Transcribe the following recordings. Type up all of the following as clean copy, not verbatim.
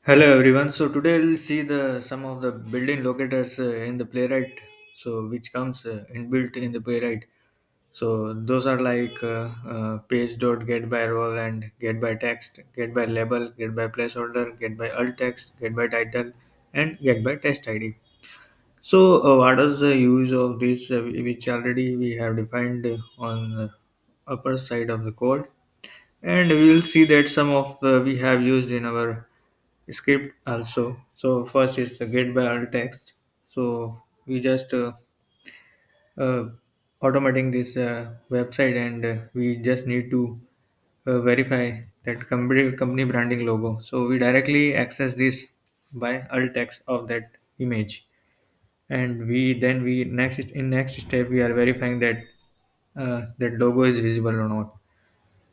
Hello everyone. So today we'll see the some of the built-in locators in the Playwright. So which comes inbuilt in the Playwright. So those are like page.getByRole and getByText, getByLabel, getByPlaceholder, getByAltText, getByTitle, and getByTestId. So what is the use of this, which already we have defined on the upper side of the code, and we will see that some of we have used in our script also. So first is the get by alt text. So we just uh, automating this website, and we just need to verify that company branding logo. So we directly access this by alt text of that image, and we next step we are verifying that that logo is visible or not.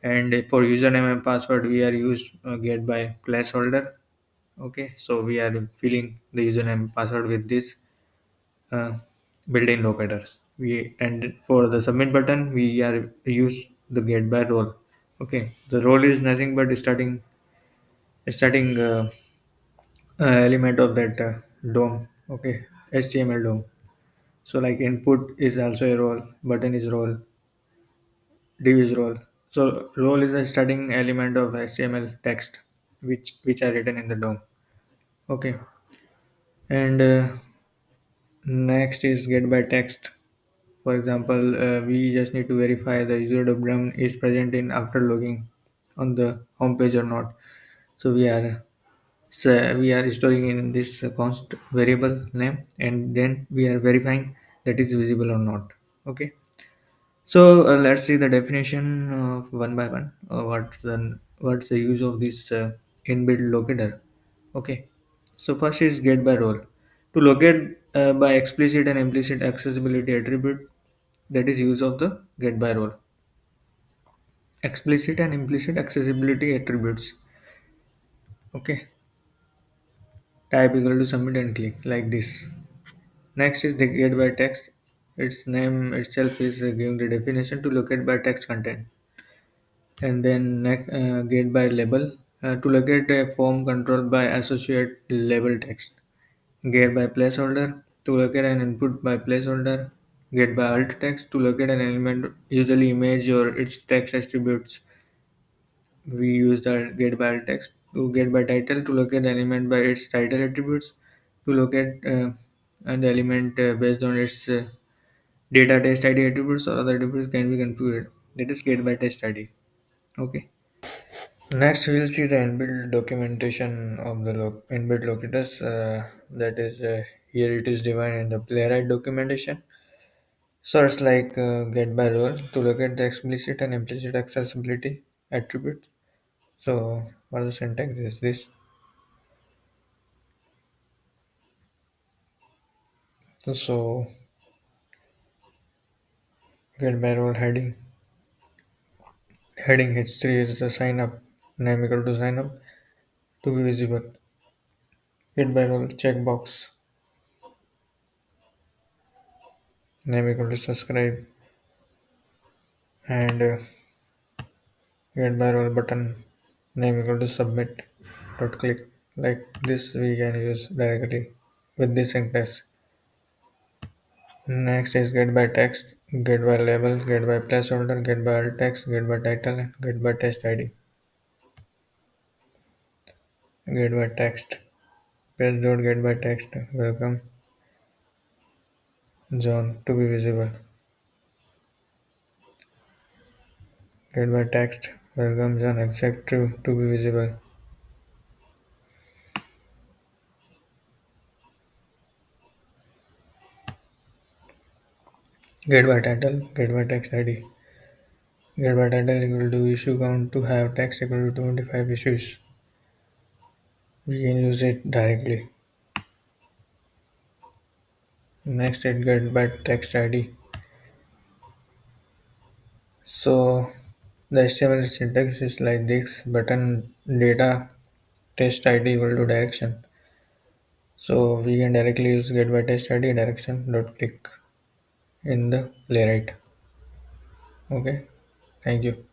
And for username and password we are used get by placeholder. Okay, so we are filling the username and password with this uh, built-in locators. We and for the submit button we are use the get by role. Okay, the role is nothing but starting element of that DOM. Okay, HTML DOM. So like input is also a role, button is role, div is role. So role is a starting element of HTML text which are written in the DOM. Okay, and next is get by text. For example, we just need to verify the user domain is present in after logging on the home page or not. So we are storing in this const variable name, and then we are verifying that is visible or not. Okay. So let's see the definition of one by one. What's the use of this inbuilt locator? Okay. So first is get by role. To locate by explicit and implicit accessibility attribute, that is use of the get by role. Explicit and implicit accessibility attributes. Okay. Type equal to submit and click like this. Next is the get by text. Its name itself is giving the definition to locate by text content. And then get by label, to locate a form controlled by associate label text. Get by placeholder, to locate an input by placeholder. Get by alt text, to locate an element, usually image or its text attributes. We use the get by alt text. To get by title, to locate the element by its title attributes. To locate an element based on its data test id attributes or other attributes can be configured. That is get by test id. Okay. Next, we'll see the inbuilt documentation of the inbuilt locators. That is, here it is defined in the Playwright documentation. So it's like get by role to locate the explicit and implicit accessibility attribute. So what the syntax is this? So get by role heading h3 is the sign up, name equal to sign up to be visible. Get by role checkbox, name equal to subscribe, and get by role button, name equal to submit dot click. Like this we can use directly with this syntax. Next is get by text, get by label, get by placeholder, get by alt text, get by title, and get by test id. Get by text, page dot get by text, welcome zone to be visible. Get by text, welcome zone exact true to be visible. Get by title, get by text id. Get by title equal to issue count to have text equal to 25 issues. We can use it directly. Next is get by text id. So the HTML syntax is like this: button data test id equal to direction. So we can directly use get by test id direction dot click in the playwright. Okay, thank you.